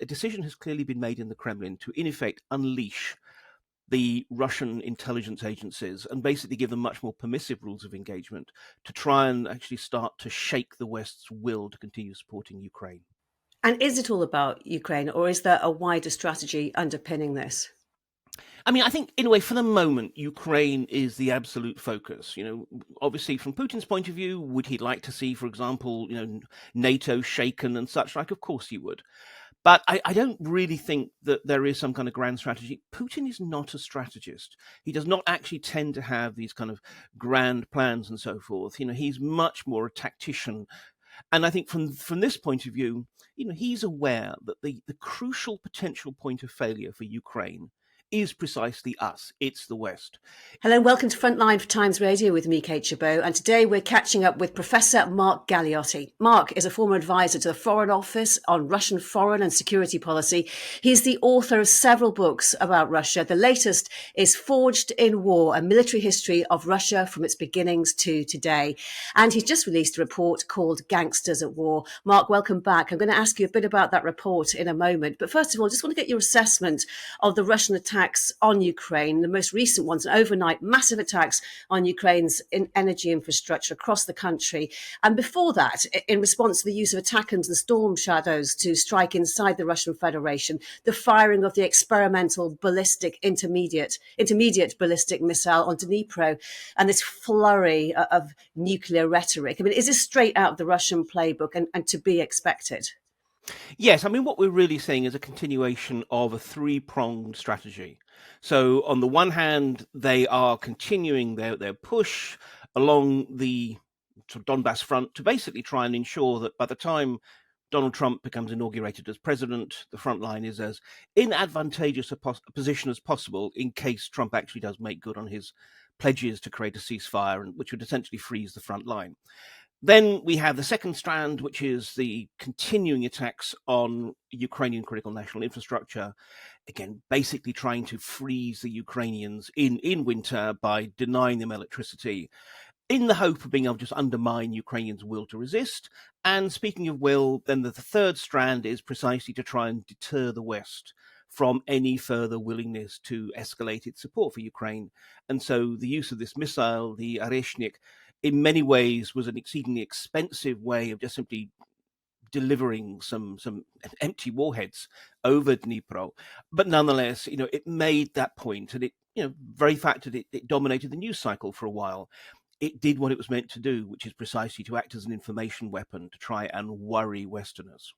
a decision has clearly been made in the Kremlin to, in effect, unleash the Russian intelligence agencies and basically give them much more permissive rules of engagement to try and actually start to shake the West's will to continue supporting Ukraine. And is it all about Ukraine, or is there a wider strategy underpinning this? I mean, I think in a way, for the moment, Ukraine is the absolute focus. Obviously, from Putin's point of view, would he like to see, for example, NATO shaken and such like? Of course he would. But I don't really think that there is some kind of grand strategy. Putin is not a strategist. He does not actually tend to have these kind of grand plans and so forth. He's much more a tactician. And I think from this point of view, he's aware that the crucial potential point of failure for Ukraine is precisely us. It's the West. Hello and welcome to Frontline for Times Radio with me, Kate Gerbeau. And today we're catching up with Professor Mark Galeotti. Mark is a former advisor to the Foreign Office on Russian foreign and security policy. He's the author of several books about Russia. The latest is Forged in War, a military history of Russia from its beginnings to today. And he's just released a report called Gangsters at War. Mark, welcome back. I'm going to ask you a bit about that report in a moment. But first of all, I just want to get your assessment of the Russian attacks on Ukraine, the most recent ones, overnight massive attacks on Ukraine's energy infrastructure across the country. And before that, in response to the use of ATACMS and Storm Shadows to strike inside the Russian Federation, the firing of the experimental intermediate ballistic missile on Dnipro, and this flurry of nuclear rhetoric. I mean, is this straight out of the Russian playbook and to be expected? Yes, I mean, what we're really seeing is a continuation of a three-pronged strategy. So on the one hand, they are continuing their push along the Donbass front to basically try and ensure that by the time Donald Trump becomes inaugurated as president, the front line is as inadvantageous a position as possible in case Trump actually does make good on his pledges to create a ceasefire, which would essentially freeze the front line. Then we have the second strand, which is the continuing attacks on Ukrainian critical national infrastructure. Again, basically trying to freeze the Ukrainians in winter by denying them electricity in the hope of being able to just undermine Ukrainians' will to resist. And speaking of will, then the third strand is precisely to try and deter the West from any further willingness to escalate its support for Ukraine. And so the use of this missile, the Oreshnik, in many ways was an exceedingly expensive way of just simply delivering some empty warheads over Dnipro. But nonetheless, it made that point, and it, very fact that it dominated the news cycle for a while. It did what it was meant to do, which is precisely to act as an information weapon to try and worry Westerners.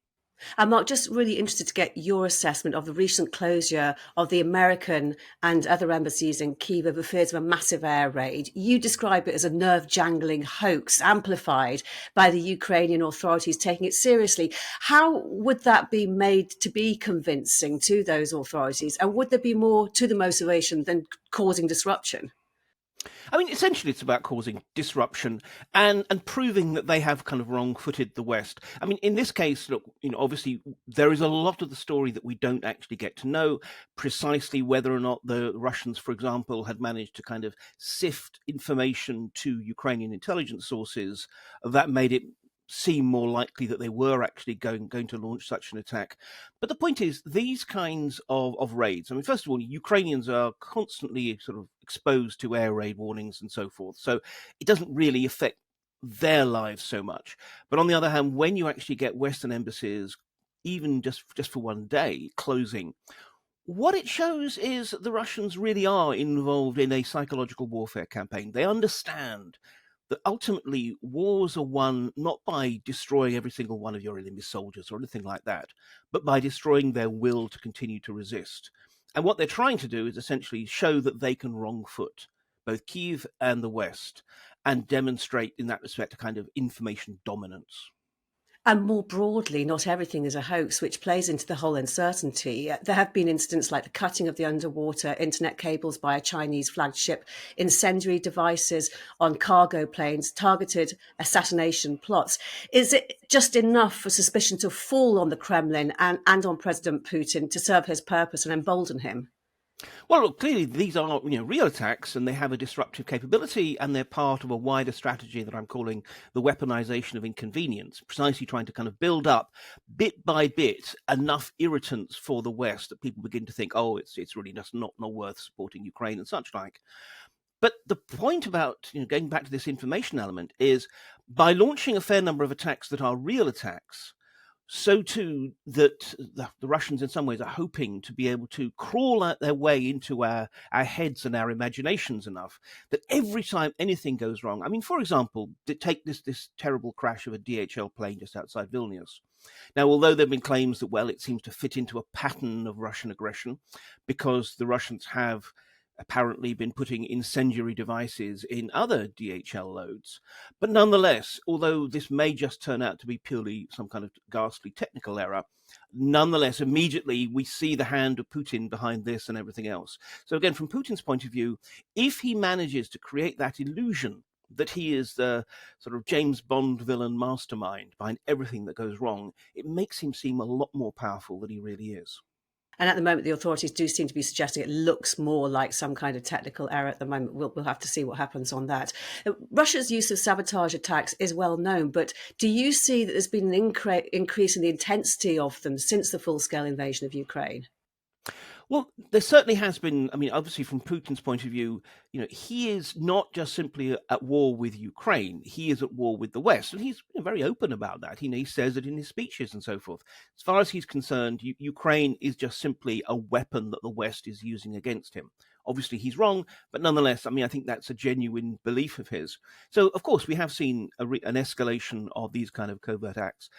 And Mark, just really interested to get your assessment of the recent closure of the American and other embassies in Kiev over fears of a massive air raid. You describe it as a nerve-jangling hoax amplified by the Ukrainian authorities taking it seriously. How would that be made to be convincing to those authorities? And would there be more to the motivation than causing disruption? I mean, essentially, it's about causing disruption and proving that they have kind of wrong-footed the West. I mean, in this case, look, obviously, there is a lot of the story that we don't actually get to know precisely whether or not the Russians, for example, had managed to kind of sift information to Ukrainian intelligence sources that made it seem more likely that they were actually going to launch such an attack. But the point is, these kinds of raids, I mean, first of all, Ukrainians are constantly sort of exposed to air raid warnings and so forth. So it doesn't really affect their lives so much. But on the other hand, when you actually get Western embassies, even just for one day, closing, what it shows is that the Russians really are involved in a psychological warfare campaign. They understand that ultimately wars are won not by destroying every single one of your enemy's soldiers or anything like that, but by destroying their will to continue to resist. And what they're trying to do is essentially show that they can wrong foot both Kiev and the West and demonstrate in that respect a kind of information dominance. And more broadly, not everything is a hoax, which plays into the whole uncertainty. There have been incidents like the cutting of the underwater internet cables by a Chinese flagship, incendiary devices on cargo planes, targeted assassination plots. Is it just enough for suspicion to fall on the Kremlin and on President Putin to serve his purpose and embolden him? Well, look, clearly these are real attacks, and they have a disruptive capability, and they're part of a wider strategy that I'm calling the weaponization of inconvenience, precisely trying to kind of build up bit by bit enough irritants for the West that people begin to think, oh, it's really just not worth supporting Ukraine and such like. But the point about going back to this information element is by launching a fair number of attacks that are real attacks, so too that the Russians in some ways are hoping to be able to crawl out their way into our heads and our imaginations enough that every time anything goes wrong, I mean, for example, take this terrible crash of a DHL plane just outside Vilnius. Now, although there have been claims that, well, it seems to fit into a pattern of Russian aggression because the Russians have apparently been putting incendiary devices in other DHL loads. But nonetheless, although this may just turn out to be purely some kind of ghastly technical error, nonetheless, immediately we see the hand of Putin behind this and everything else. So again, from Putin's point of view, if he manages to create that illusion that he is the sort of James Bond villain mastermind behind everything that goes wrong, it makes him seem a lot more powerful than he really is. And at the moment, the authorities do seem to be suggesting it looks more like some kind of technical error at the moment. We'll have to see what happens on that. Russia's use of sabotage attacks is well known, but do you see that there's been an increase in the intensity of them since the full-scale invasion of Ukraine? Well, there certainly has been. I mean, obviously, from Putin's point of view, he is not just simply at war with Ukraine. He is at war with the West, and he's very open about that. He says it in his speeches and so forth. As far as he's concerned, Ukraine is just simply a weapon that the West is using against him. Obviously, he's wrong, but nonetheless, I mean, I think that's a genuine belief of his. So, of course, we have seen an escalation of these kind of covert acts,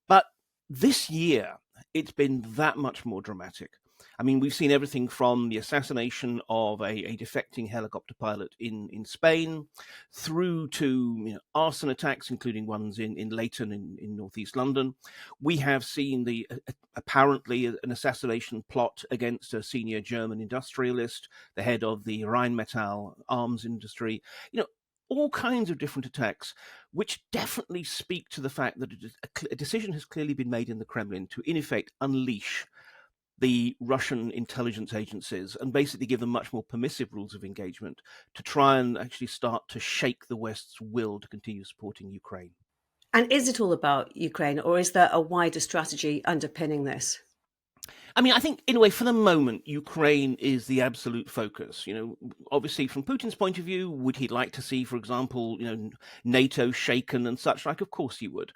but this year it's been that much more dramatic. I mean, we've seen everything from the assassination of a defecting helicopter pilot in Spain through to arson attacks, including ones in Leighton in northeast London. We have seen the apparently an assassination plot against a senior German industrialist, the head of the Rheinmetall arms industry. All kinds of different attacks, which definitely speak to the fact that a decision has clearly been made in the Kremlin to, in effect, unleash the Russian intelligence agencies and basically give them much more permissive rules of engagement to try and actually start to shake the West's will to continue supporting Ukraine. And is it all about Ukraine, or is there a wider strategy underpinning this? I mean, I think in a way, for the moment, Ukraine is the absolute focus. Obviously, from Putin's point of view, would he like to see, for example, NATO shaken and such like? Of course he would.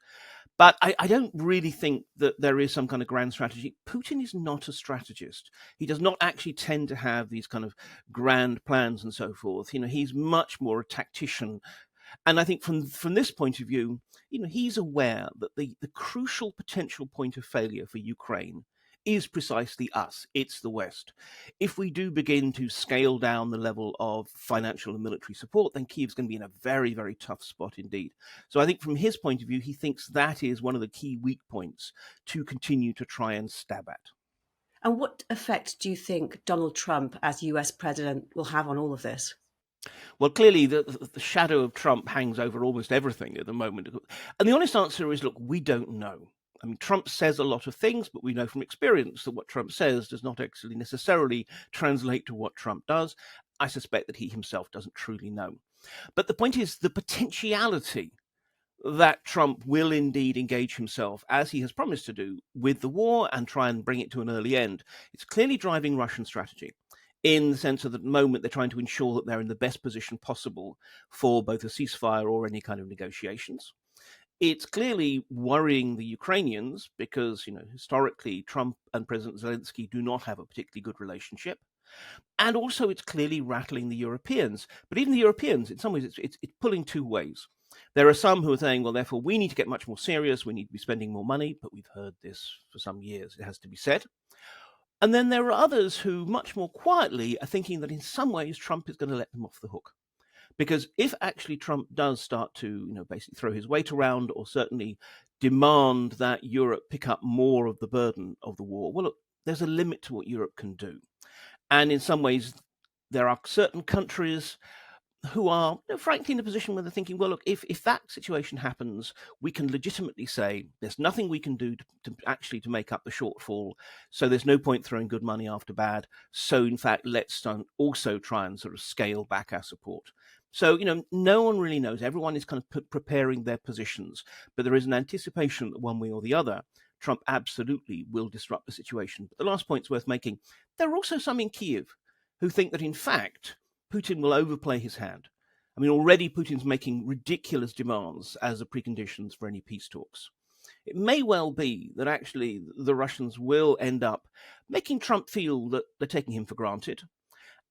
But I don't really think that there is some kind of grand strategy. Putin is not a strategist. He does not actually tend to have these kind of grand plans and so forth. He's much more a tactician. And I think from this point of view, he's aware that the crucial potential point of failure for Ukraine is precisely us. It's the West. If we do begin to scale down the level of financial and military support, then Kiev's going to be in a very, very tough spot indeed. So I think from his point of view, he thinks that is one of the key weak points to continue to try and stab at. And what effect do you think Donald Trump as US president will have on all of this? Well, clearly the shadow of Trump hangs over almost everything at the moment. And the honest answer is, look, we don't know. I mean, Trump says a lot of things, but we know from experience that what Trump says does not actually necessarily translate to what Trump does. I suspect that he himself doesn't truly know. But the point is the potentiality that Trump will indeed engage himself, as he has promised to do, with the war and try and bring it to an early end. It's clearly driving Russian strategy in the sense of at the moment they're trying to ensure that they're in the best position possible for both a ceasefire or any kind of negotiations. It's clearly worrying the Ukrainians because, historically, Trump and President Zelensky do not have a particularly good relationship. And also, it's clearly rattling the Europeans. But even the Europeans, in some ways, it's pulling two ways. There are some who are saying, well, therefore, we need to get much more serious. We need to be spending more money. But we've heard this for some years. It has to be said. And then there are others who, much more quietly, are thinking that in some ways, Trump is going to let them off the hook. Because if actually Trump does start to, basically throw his weight around or certainly demand that Europe pick up more of the burden of the war, well, look, there's a limit to what Europe can do. And in some ways, there are certain countries who are, frankly, in a position where they're thinking, well, look, if that situation happens, we can legitimately say there's nothing we can do to actually to make up the shortfall. So there's no point throwing good money after bad. So in fact, let's also try and sort of scale back our support. So, no one really knows. Everyone is kind of preparing their positions, but there is an anticipation that one way or the other, Trump absolutely will disrupt the situation. But the last point's worth making. There are also some in Kiev who think that, in fact, Putin will overplay his hand. I mean, already Putin's making ridiculous demands as a preconditions for any peace talks. It may well be that actually the Russians will end up making Trump feel that they're taking him for granted.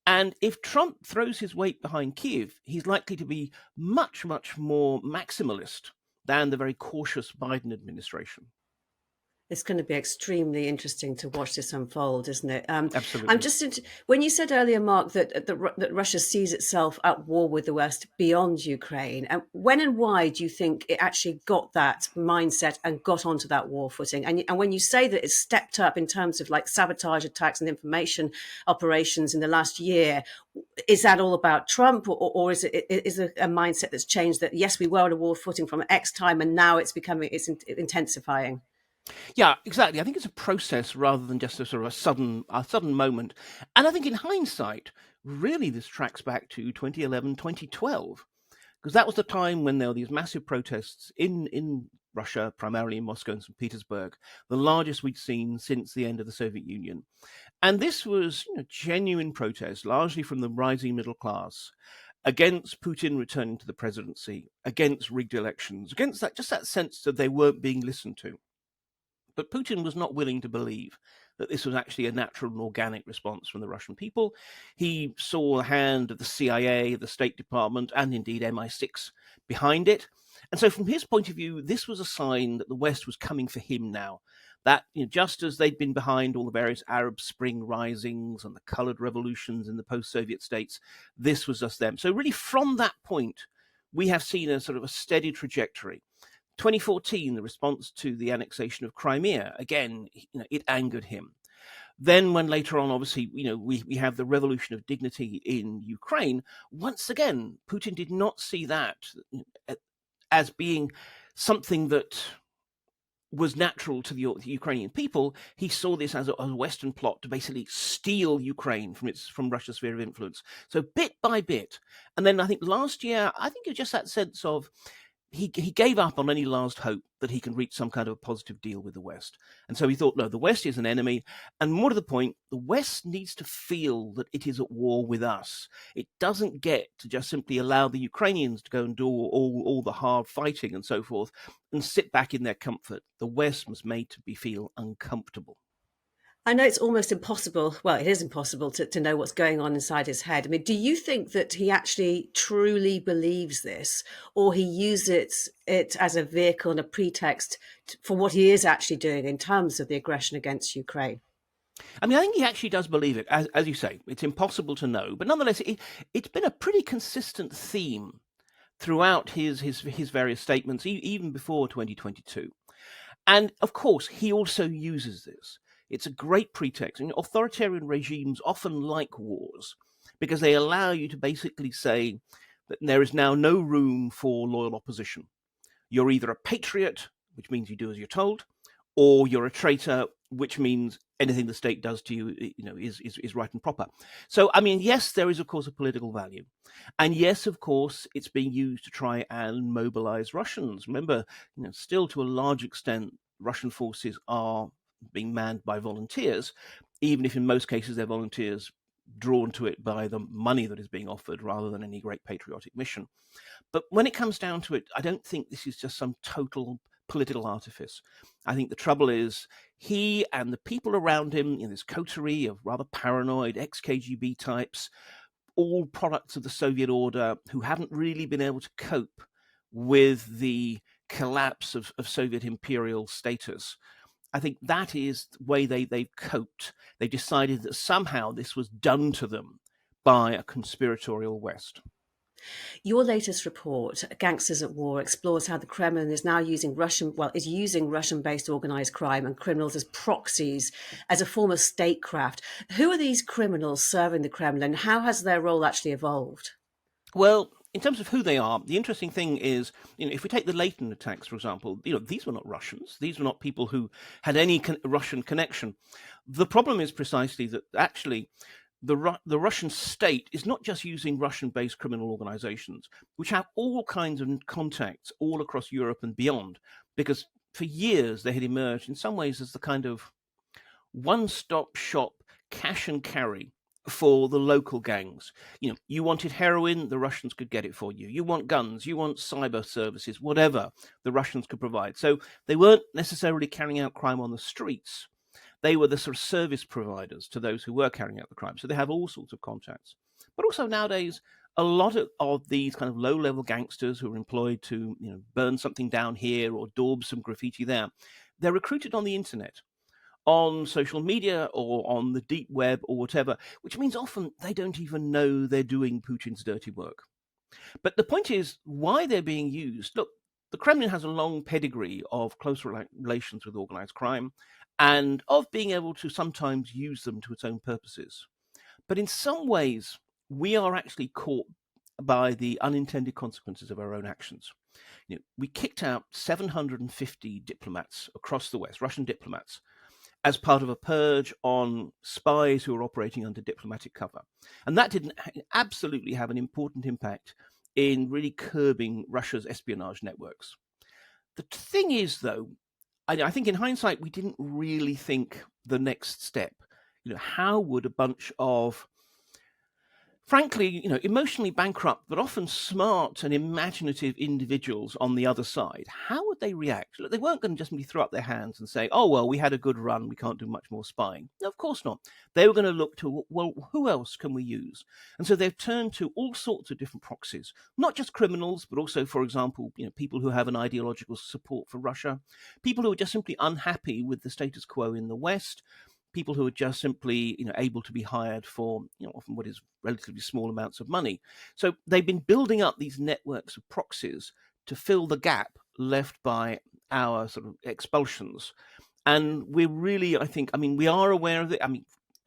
And if Trump throws his weight behind Kiev, he's likely to be much, much more maximalist than the very cautious Biden administration. It's going to be extremely interesting to watch this unfold, isn't it? Absolutely. I'm just when you said earlier, Mark, that Russia sees itself at war with the West beyond Ukraine. And when and why do you think it actually got that mindset and got onto that war footing? And when you say that it's stepped up in terms of like sabotage attacks and information operations in the last year, is that all about Trump, or is it a mindset that's changed? That yes, we were on a war footing from X time, and now it's intensifying. Yeah, exactly. I think it's a process rather than just a sort of a sudden moment. And I think in hindsight, really this tracks back to 2011, 2012, because that was the time when there were these massive protests in Russia, primarily in Moscow and St. Petersburg, the largest we'd seen since the end of the Soviet Union. And this was genuine protest, largely from the rising middle class, against Putin returning to the presidency, against rigged elections, against that sense that they weren't being listened to. But Putin was not willing to believe that this was actually a natural and organic response from the Russian people. He saw the hand of the CIA, the State Department, and indeed MI6 behind it. And so from his point of view, this was a sign that the West was coming for him now. That just as they'd been behind all the various Arab Spring risings and the colored revolutions in the post-Soviet states, this was just them. So really from that point, we have seen a sort of a steady trajectory. 2014, the response to the annexation of Crimea, again, it angered him. Then when later on, obviously, we have the revolution of dignity in Ukraine, once again, Putin did not see that as being something that was natural to the Ukrainian people. He saw this as a Western plot to basically steal Ukraine from Russia's sphere of influence. So bit by bit. And then I think last year, it was just that sense of, he gave up on any last hope that he can reach some kind of a positive deal with the West. And so he thought, no, the West is an enemy. And more to the point, the West needs to feel that it is at war with us. It doesn't get to just simply allow the Ukrainians to go and do all the hard fighting and so forth and sit back in their comfort. The West must make to be feel uncomfortable. I know it's almost impossible. Well, it is impossible to know what's going on inside his head. I mean, do you think that he actually truly believes this, or he uses it as a vehicle and a pretext for what he is actually doing in terms of the aggression against Ukraine? I mean, I think he actually does believe it. As you say, it's impossible to know. But nonetheless, it's been a pretty consistent theme throughout his various statements, even before 2022. And of course, he also uses this. It's a great pretext. And authoritarian regimes often like wars because they allow you to basically say that there is now no room for loyal opposition. You're either a patriot, which means you do as you're told, or you're a traitor, which means anything the state does to you, is right and proper. So, I mean, yes, there is, of course, a political value. And yes, of course, it's being used to try and mobilize Russians. Remember, still to a large extent, Russian forces are being manned by volunteers, even if in most cases they're volunteers drawn to it by the money that is being offered rather than any great patriotic mission. But when it comes down to it, I don't think this is just some total political artifice. I think the trouble is he and the people around him in this coterie of rather paranoid ex-KGB types, all products of the Soviet order who haven't really been able to cope with the collapse of Soviet imperial status. I think that is the way they've coped. They decided that somehow this was done to them by a conspiratorial West. Your latest report, Gangsters at War, explores how the Kremlin is now using Russian-based organized crime and criminals as proxies, as a form of statecraft. Who are these criminals serving the Kremlin? How has their role actually evolved? Well, in terms of who they are, the interesting thing is, if we take the Leighton attacks, for example, these were not Russians. These were not people who had any Russian connection. The problem is precisely that actually the Russian state is not just using Russian-based criminal organizations, which have all kinds of contacts all across Europe and beyond, because for years they had emerged in some ways as the kind of one-stop shop cash and carry for the local gangs. You wanted heroin, the Russians could get it for you. You want guns, you want cyber services, whatever the Russians could provide. So they weren't necessarily carrying out crime on the streets. They were the sort of service providers to those who were carrying out the crime. So they have all sorts of contacts. But also nowadays, a lot of these kind of low-level gangsters who are employed to burn something down here or daub some graffiti there, they're recruited on the internet, on social media or on the deep web or whatever, which means often they don't even know they're doing Putin's dirty work. But the point is why they're being used. Look, the Kremlin has a long pedigree of close relations with organized crime and of being able to sometimes use them to its own purposes. But in some ways, we are actually caught by the unintended consequences of our own actions. We kicked out 750 diplomats across the West, Russian diplomats, as part of a purge on spies who were operating under diplomatic cover. And that didn't absolutely have an important impact in really curbing Russia's espionage networks. The thing is, though, I think in hindsight, we didn't really think the next step. How would a bunch of, frankly, emotionally bankrupt, but often smart and imaginative individuals on the other side, how would they react? Look, they weren't going to just throw up their hands and say, oh, well, we had a good run, we can't do much more spying. No, of course not. They were going to look to, well, who else can we use? And so they've turned to all sorts of different proxies, not just criminals, but also, for example, people who have an ideological support for Russia, people who are just simply unhappy with the status quo in the West, people who are just simply able to be hired for often what is relatively small amounts of money. So they've been building up these networks of proxies to fill the gap left by our sort of expulsions. And we're really, we are aware of it.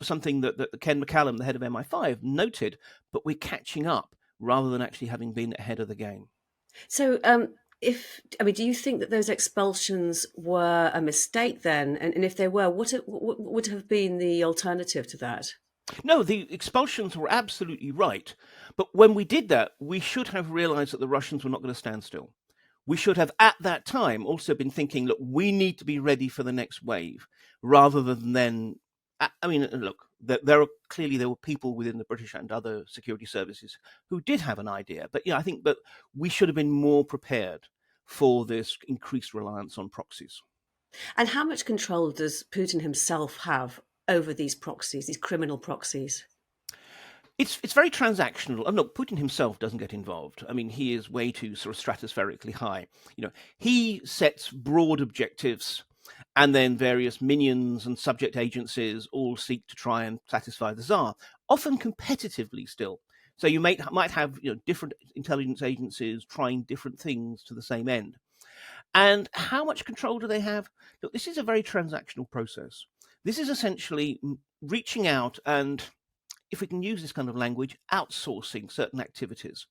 Something that Ken McCallum, the head of MI5, noted, but we're catching up rather than actually having been ahead of the game. So, do you think that those expulsions were a mistake then? And if they were, what would have been the alternative to that? No, the expulsions were absolutely right. But when we did that, we should have realized that the Russians were not going to stand still. We should have, at that time, also been thinking, look, we need to be ready for the next wave, rather than then. Look, there were people within the British and other security services who did have an idea. But I think that we should have been more prepared for this increased reliance on proxies. And how much control does Putin himself have over these proxies, these criminal proxies? It's very transactional. And look, Putin himself doesn't get involved. He is way too sort of stratospherically high. He sets broad objectives, and then various minions and subject agencies all seek to try and satisfy the Tsar, often competitively still. So you might have different intelligence agencies trying different things to the same end. And how much control do they have? Look, this is a very transactional process. This is essentially reaching out and, if we can use this kind of language, outsourcing certain activities.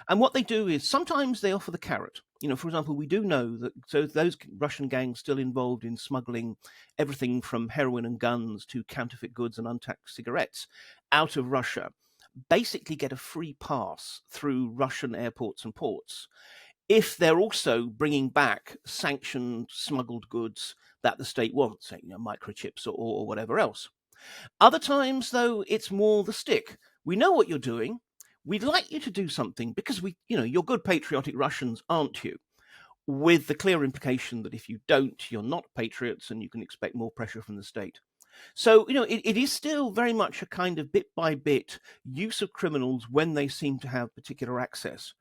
And what they do is sometimes they offer the carrot. For example, we do know that those Russian gangs still involved in smuggling everything from heroin and guns to counterfeit goods and untaxed cigarettes out of Russia basically get a free pass through Russian airports and ports if they're also bringing back sanctioned smuggled goods that the state wants, say, microchips or whatever else. Other times, though, it's more the stick. We know what you're doing. We'd like you to do something because you're good patriotic Russians, aren't you? With the clear implication that if you don't, you're not patriots and you can expect more pressure from the state. So, it is still very much a kind of bit by bit use of criminals when they seem to have particular access.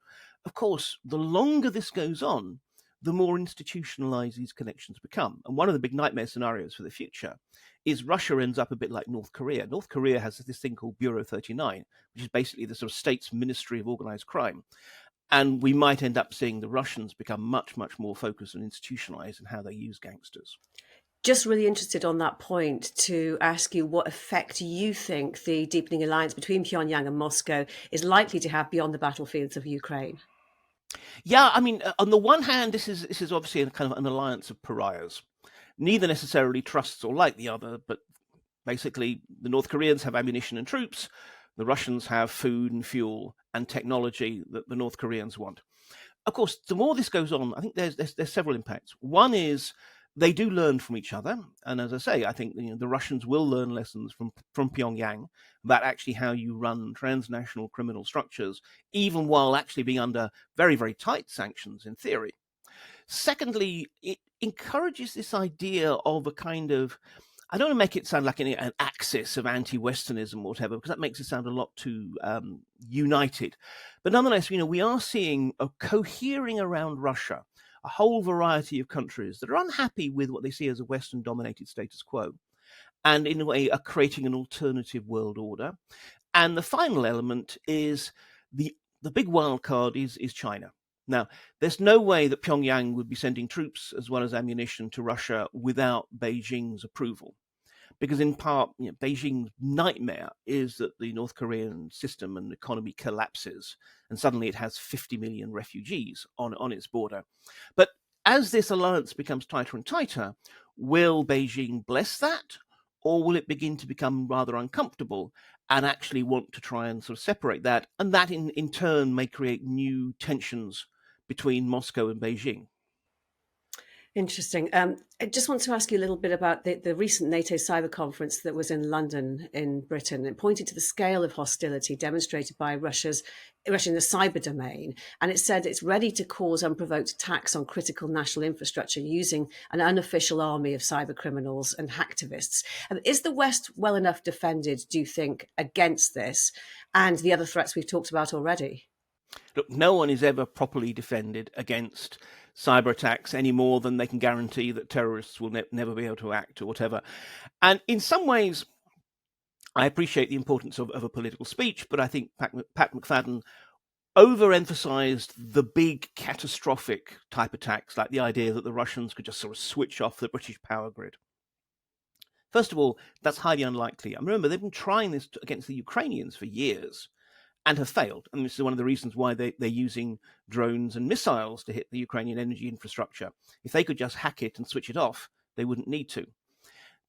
Of course, the longer this goes on, the more institutionalized these connections become. And one of the big nightmare scenarios for the future is Russia ends up a bit like North Korea. North Korea has this thing called Bureau 39, which is basically the sort of state's ministry of organized crime. And we might end up seeing the Russians become much, much more focused and institutionalized in how they use gangsters. Just really interested on that point to ask you what effect you think the deepening alliance between Pyongyang and Moscow is likely to have beyond the battlefields of Ukraine. Yeah, I mean, on the one hand, this is obviously a kind of an alliance of pariahs. Neither necessarily trusts or like the other, but basically, the North Koreans have ammunition and troops. The Russians have food and fuel and technology that the North Koreans want. Of course, the more this goes on, I think there's several impacts. One is they do learn from each other, and as I say, I think the Russians will learn lessons from Pyongyang about actually how you run transnational criminal structures, even while actually being under very, very tight sanctions in theory. Secondly, it encourages this idea of a kind of, I don't want to make it sound like an axis of anti-Westernism or whatever, because that makes it sound a lot too united. But nonetheless, we are seeing a cohering around Russia, a whole variety of countries that are unhappy with what they see as a Western-dominated status quo, and in a way are creating an alternative world order. And the final element is the big wild card is China. Now, there's no way that Pyongyang would be sending troops as well as ammunition to Russia without Beijing's approval. Because in part, Beijing's nightmare is that the North Korean system and economy collapses, and suddenly it has 50 million refugees on its border. But as this alliance becomes tighter and tighter, will Beijing bless that, or will it begin to become rather uncomfortable and actually want to try and sort of separate that? And that in turn may create new tensions between Moscow and Beijing. Interesting. I just want to ask you a little bit about the recent NATO cyber conference that was in London in Britain. It pointed to the scale of hostility demonstrated by Russia in the cyber domain, and it said it's ready to cause unprovoked attacks on critical national infrastructure using an unofficial army of cyber criminals and hacktivists. Is the West well enough defended, do you think, against this and the other threats we've talked about already? Look, no one is ever properly defended against cyber attacks any more than they can guarantee that terrorists will never be able to act or whatever. And in some ways, I appreciate the importance of a political speech, but I think Pat McFadden overemphasized the big catastrophic type attacks, like the idea that the Russians could just sort of switch off the British power grid. First of all, that's highly unlikely. And remember, they've been trying this against the Ukrainians for years and have failed. And this is one of the reasons why they're using drones and missiles to hit the Ukrainian energy infrastructure. If they could just hack it and switch it off, they wouldn't need to.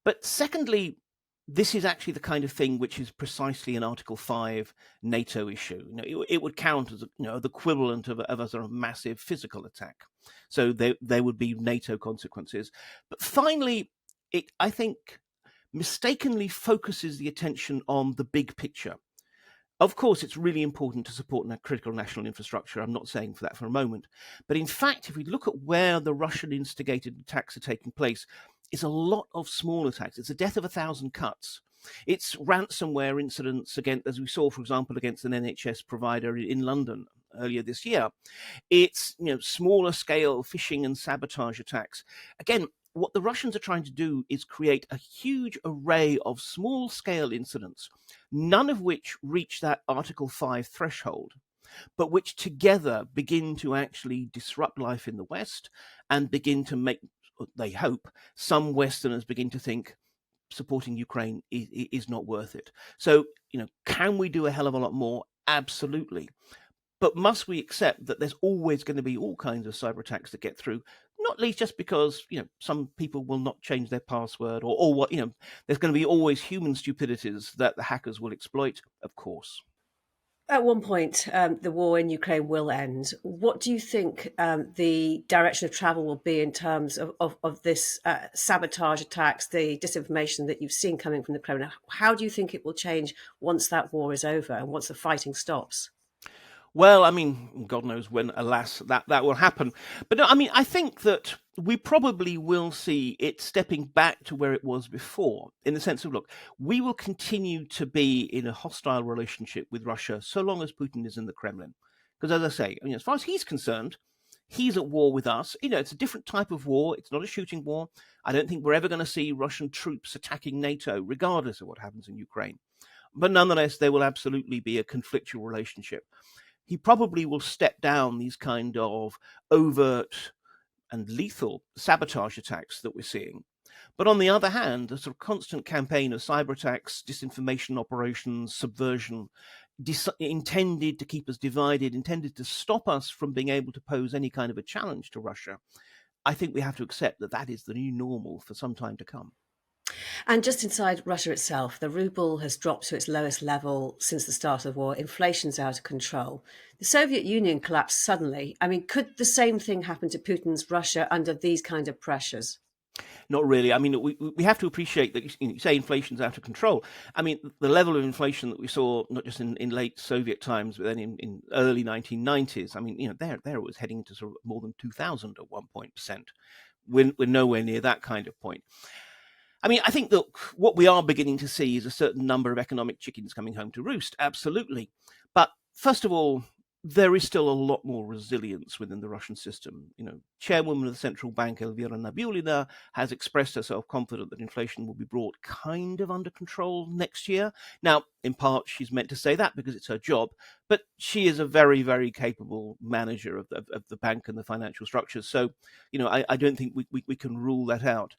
But secondly, this is actually the kind of thing which is precisely an Article 5 NATO issue. It would count as the equivalent of a sort of massive physical attack. So there would be NATO consequences. But finally, it, I think, mistakenly focuses the attention on the big picture. Of course, it's really important to support critical national infrastructure. I'm not saying for that for a moment. But in fact, if we look at where the Russian instigated attacks are taking place, it's a lot of small attacks. It's a death of 1,000 cuts. It's ransomware incidents against, as we saw, for example, against an NHS provider in London earlier this year. It's smaller scale phishing and sabotage attacks. Again, what the Russians are trying to do is create a huge array of small scale incidents, none of which reach that Article 5 threshold, but which together begin to actually disrupt life in the West and begin to make, they hope, some Westerners begin to think supporting Ukraine is not worth it. So, can we do a hell of a lot more? Absolutely. But must we accept that there's always going to be all kinds of cyber attacks that get through? Not least just because some people will not change their password, or what there's going to be always human stupidities that the hackers will exploit. Of course. At one point, the war in Ukraine will end. What do you think the direction of travel will be in terms of this sabotage attacks, the disinformation that you've seen coming from the Kremlin? How do you think it will change once that war is over and once the fighting stops? Well, I mean, God knows when, alas, that will happen. But no, I mean, I think that we probably will see it stepping back to where it was before, in the sense of, look, we will continue to be in a hostile relationship with Russia so long as Putin is in the Kremlin. Because as I say, as far as he's concerned, he's at war with us. It's a different type of war. It's not a shooting war. I don't think we're ever going to see Russian troops attacking NATO, regardless of what happens in Ukraine. But nonetheless, there will absolutely be a conflictual relationship. He probably will step down these kind of overt and lethal sabotage attacks that we're seeing. But on the other hand, the sort of constant campaign of cyber attacks, disinformation operations, subversion, intended to keep us divided, intended to stop us from being able to pose any kind of a challenge to Russia, I think we have to accept that that is the new normal for some time to come. And just inside Russia itself, the ruble has dropped to its lowest level since the start of the war. Inflation's out of control. The Soviet Union collapsed suddenly. I mean, could the same thing happen to Putin's Russia under these kind of pressures? Not really. I mean, we have to appreciate that you say inflation's out of control. I mean, the level of inflation that we saw, not just in late Soviet times, but then in early 1990s, I mean, there it was heading to sort of more than 2,000 at one point percent. We're nowhere near that kind of point. I mean, I think that what we are beginning to see is a certain number of economic chickens coming home to roost, absolutely. But first of all, there is still a lot more resilience within the Russian system. Chairwoman of the central bank, Elvira Nabiullina, has expressed herself confident that inflation will be brought kind of under control next year. Now, in part, she's meant to say that because it's her job, but she is a very, very capable manager of the bank and the financial structures. So, I don't think we can rule that out.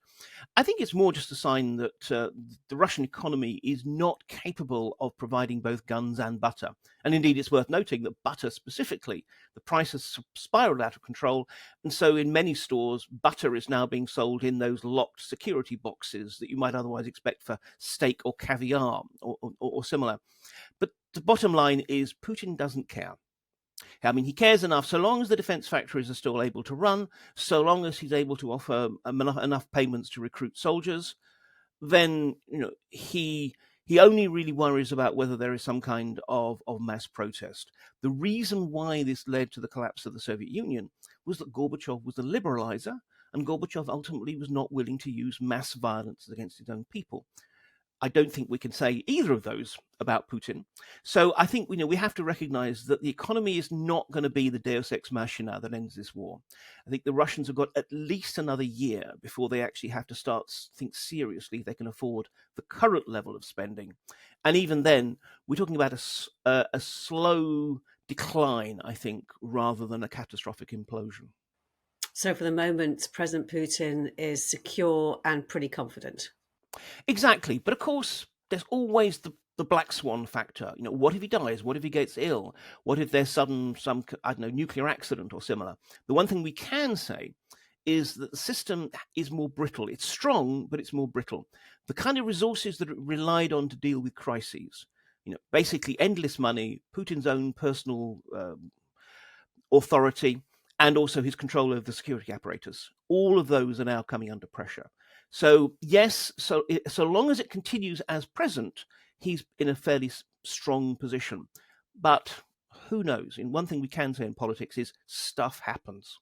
I think it's more just a sign that the Russian economy is not capable of providing both guns and butter. And indeed, it's worth noting that butter specifically, the price has spiraled out of control. And so in many stores, butter is now being sold in those locked security boxes that you might otherwise expect for steak or caviar or similar. But the bottom line is Putin doesn't care. I mean, he cares enough so long as the defense factories are still able to run, so long as he's able to offer enough payments to recruit soldiers, then he only really worries about whether there is some kind of mass protest. The reason why this led to the collapse of the Soviet Union was that Gorbachev was a liberalizer, and Gorbachev ultimately was not willing to use mass violence against his own people. I don't think we can say either of those about Putin. So I think we have to recognize that the economy is not going to be the deus ex machina that ends this war. I think the Russians have got at least another year before they actually have to start think seriously if they can afford the current level of spending. And even then, we're talking about a slow decline, I think, rather than a catastrophic implosion. So for the moment, President Putin is secure and pretty confident. Exactly. But of course, there's always the black swan factor. What if he dies? What if he gets ill? What if there's some nuclear accident or similar? The one thing we can say is that the system is more brittle. It's strong, but it's more brittle. The kind of resources that it relied on to deal with crises, basically endless money, Putin's own personal authority, and also his control over the security apparatus. All of those are now coming under pressure. So yes, so long as it continues as present, he's in a fairly strong position. But who knows? And one thing we can say in politics is stuff happens.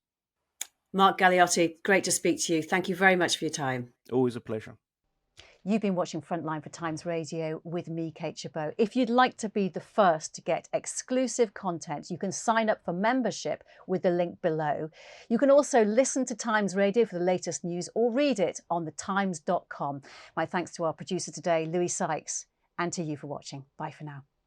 Mark Galeotti, great to speak to you. Thank you very much for your time. Always a pleasure. You've been watching Frontline for Times Radio with me, Kate Gerbeau. If you'd like to be the first to get exclusive content, you can sign up for membership with the link below. You can also listen to Times Radio for the latest news or read it on thetimes.com. My thanks to our producer today, Louis Sykes, and to you for watching. Bye for now.